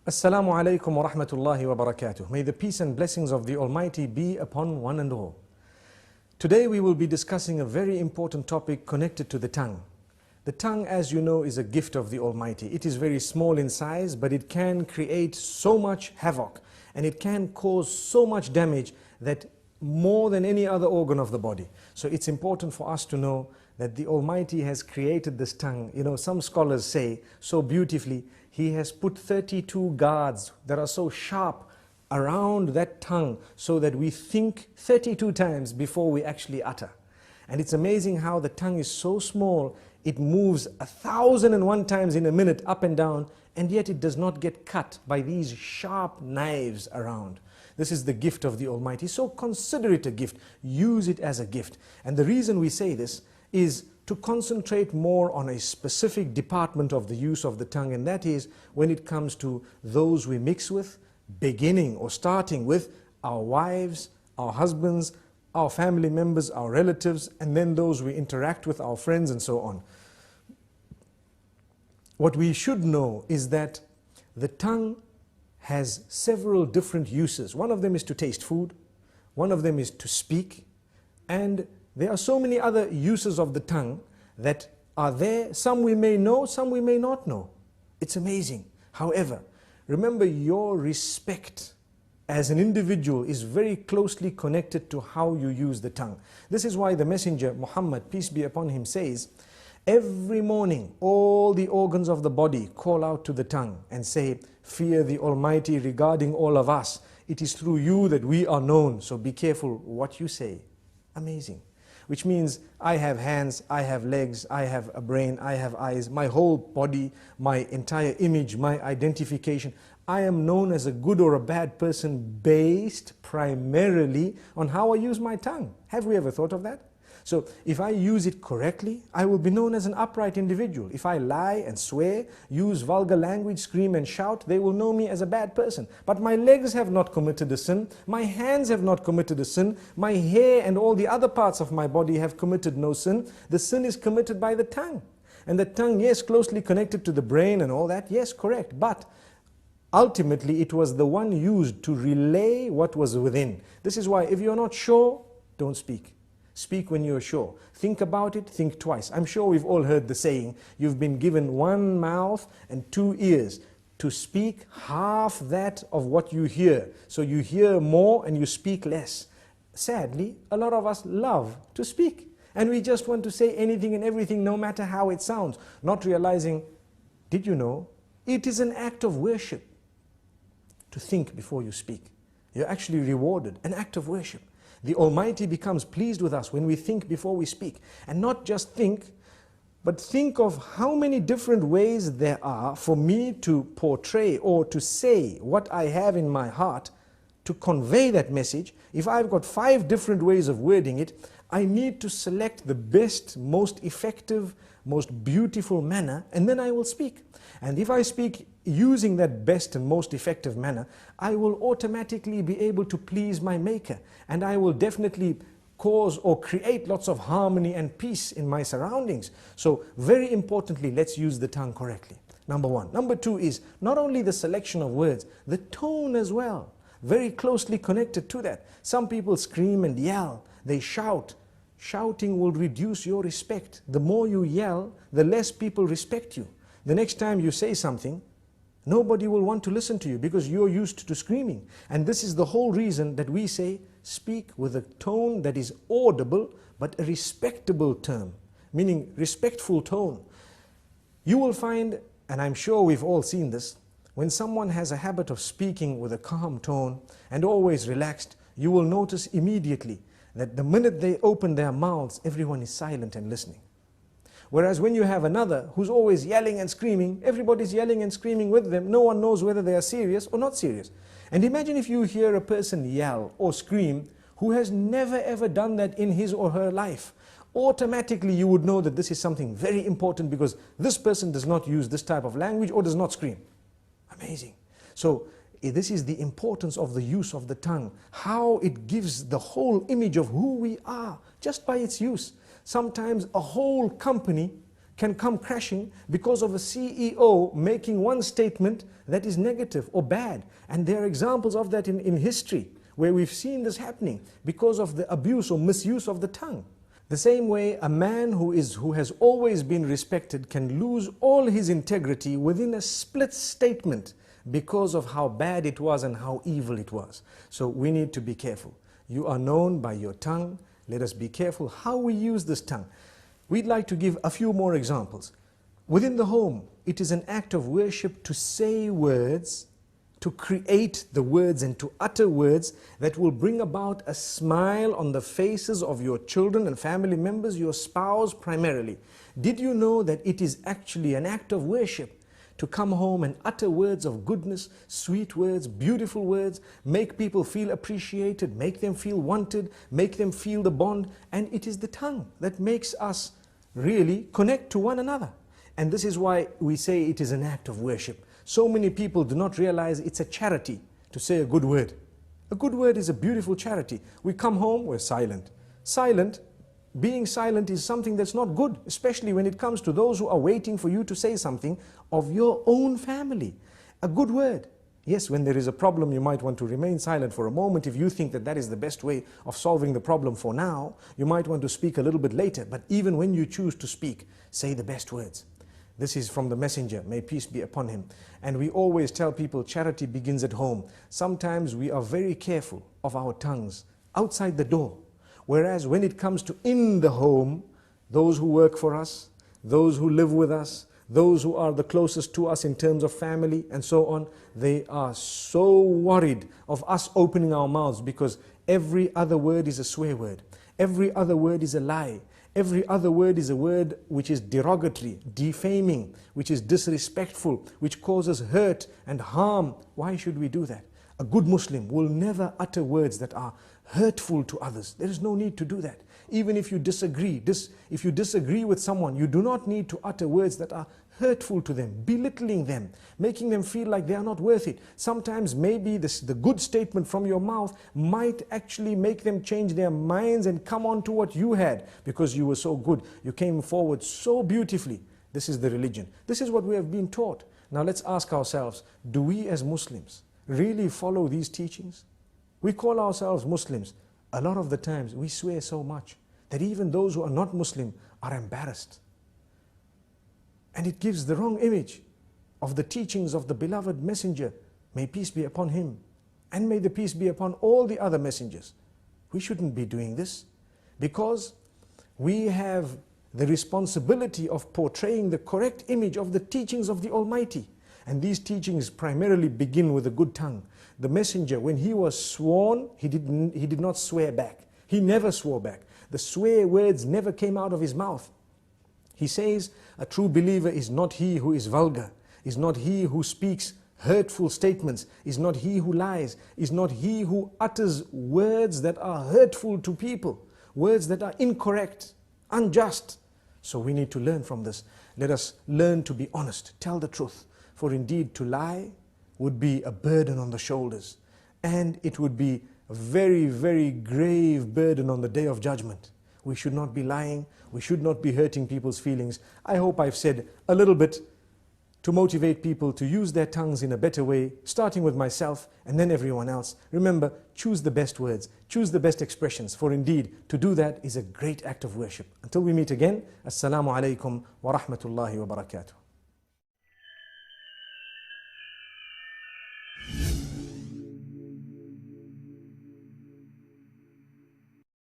Assalamu alaikum wa rahmatullahi wa barakatuh. May the peace and blessings of the Almighty be upon one and all. Today we will be discussing a very important topic connected to the tongue. The tongue, as you know, is a gift of the Almighty. It is very small in size, but it can create so much havoc and it can cause so much damage that more than any other organ of the body. So it's important for us to know that the Almighty has created this tongue. You know, some scholars say so beautifully, He has put 32 guards that are so sharp around that tongue so that we think 32 times before we actually utter. And it's amazing how the tongue is so small, it moves 1,001 times in a minute up and down, and yet it does not get cut by these sharp knives around. This is the gift of the Almighty. So consider it a gift. Use it as a gift. And the reason we say this is to concentrate more on a specific department of the use of the tongue, and that is when it comes to those we mix with, beginning or starting with our wives, our husbands, our family members, our relatives, and then those we interact with, our friends, and so on. What we should know is that the tongue has several different uses. One of them is to taste food, one of them is to speak, and there are so many other uses of the tongue that are there. Some we may know, some we may not know. It's amazing. However, remember, your respect as an individual is very closely connected to how you use the tongue. This is why the Messenger Muhammad, peace be upon him, says, every morning all the organs of the body call out to the tongue and say, fear the Almighty regarding all of us. It is through you that we are known, so be careful what you say. Amazing. Which means I have hands, I have legs, I have a brain, I have eyes, my whole body, my entire image, my identification. I am known as a good or a bad person based primarily on how I use my tongue. Have we ever thought of that? So if I use it correctly, I will be known as an upright individual. If I lie and swear, use vulgar language, scream and shout, they will know me as a bad person. But my legs have not committed a sin, my hands have not committed a sin, my hair and all the other parts of my body have committed no sin. The sin is committed by the tongue. And the tongue, yes, closely connected to the brain and all that, yes, correct. But ultimately it was the one used to relay what was within. This is why if you're not sure, don't speak. Speak when you're sure. Think about it, think twice. I'm sure we've all heard the saying, you've been given one mouth and two ears to speak half that of what you hear. So you hear more and you speak less. Sadly, a lot of us love to speak. And we just want to say anything and everything, no matter how it sounds. Not realizing, did you know, it is an act of worship to think before you speak. You're actually rewarded, an act of worship. The Almighty becomes pleased with us when we think before we speak. And not just think, but think of how many different ways there are for me to portray or to say what I have in my heart, to convey that message. If I've got 5 different ways of wording it, I need to select the best, most effective, most beautiful manner, and then I will speak. And if I speak using that best and most effective manner, I will automatically be able to please my Maker, and I will definitely cause or create lots of harmony and peace in my surroundings. So very importantly, let's use the tongue correctly. Number 1. Number 2 is not only the selection of words, the tone as well. Very closely connected to that. Some people scream and yell, they shout. Shouting will reduce your respect. The more you yell, the less people respect you. The next time you say something, nobody will want to listen to you because you're used to screaming. And this is the whole reason that we say, speak with a tone that is audible, but a respectable term, meaning respectful tone. You will find, and I'm sure we've all seen this, when someone has a habit of speaking with a calm tone and always relaxed, you will notice immediately that the minute they open their mouths, everyone is silent and listening. Whereas when you have another who's always yelling and screaming, everybody's yelling and screaming with them, no one knows whether they are serious or not serious. And imagine if you hear a person yell or scream who has never ever done that in his or her life. Automatically you would know that this is something very important because this person does not use this type of language or does not scream. Amazing. So this is the importance of the use of the tongue, how it gives the whole image of who we are just by its use. Sometimes a whole company can come crashing because of a CEO making one statement that is negative or bad. And there are examples of that in history where we've seen this happening because of the abuse or misuse of the tongue. The same way a man who has always been respected can lose all his integrity within a split statement because of how bad it was and how evil it was. So we need to be careful. You are known by your tongue. Let us be careful how we use this tongue. We'd like to give a few more examples. Within the home, it is an act of worship to say words, to create the words and to utter words that will bring about a smile on the faces of your children and family members, your spouse primarily. Did you know that it is actually an act of worship to come home and utter words of goodness, sweet words, beautiful words, make people feel appreciated, make them feel wanted, make them feel the bond? And it is the tongue that makes us really connect to one another. And this is why we say it is an act of worship. So many people do not realize it's a charity to say a good word. A good word is a beautiful charity. We come home, we're silent. Being silent is something that's not good, especially when it comes to those who are waiting for you to say something of your own family. A good word. Yes, when there is a problem, you might want to remain silent for a moment. If you think that that is the best way of solving the problem for now, you might want to speak a little bit later. But even when you choose to speak, say the best words. This is from the messenger, may peace be upon him. And we always tell people charity begins at home. Sometimes we are very careful of our tongues outside the door. Whereas when it comes to in the home, those who work for us, those who live with us, those who are the closest to us in terms of family and so on, they are so worried of us opening our mouths because every other word is a swear word. Every other word is a lie. Every other word is a word which is derogatory, defaming, which is disrespectful, which causes hurt and harm. Why should we do that? A good Muslim will never utter words that are hurtful to others. There is no need to do that. Even if you disagree, if you disagree with someone, you do not need to utter words that are hurtful to them, belittling them, making them feel like they are not worth it. Sometimes maybe the good statement from your mouth might actually make them change their minds and come on to what you had because you were so good. You came forward so beautifully. This is the religion. This is what we have been taught. Now let's ask ourselves, do we as Muslims really follow these teachings? We call ourselves Muslims. A lot of the times we swear so much that even those who are not Muslim are embarrassed. And it gives the wrong image of the teachings of the beloved messenger. May peace be upon him. And may the peace be upon all the other messengers. We shouldn't be doing this because we have the responsibility of portraying the correct image of the teachings of the Almighty. And these teachings primarily begin with a good tongue. The messenger, when he was sworn, he did not swear back. He never swore back. The swear words never came out of his mouth. He says, a true believer is not he who is vulgar, is not he who speaks hurtful statements, is not he who lies, is not he who utters words that are hurtful to people, words that are incorrect, unjust. So we need to learn from this. Let us learn to be honest, tell the truth. For indeed to lie would be a burden on the shoulders, and it would be a very, very grave burden on the day of judgment. We should not be lying. We should not be hurting people's feelings. I hope I've said a little bit to motivate people to use their tongues in a better way, starting with myself and then everyone else. Remember, choose the best words, choose the best expressions, for indeed, to do that is a great act of worship. Until we meet again, Assalamu alaikum wa rahmatullahi wa barakatuh.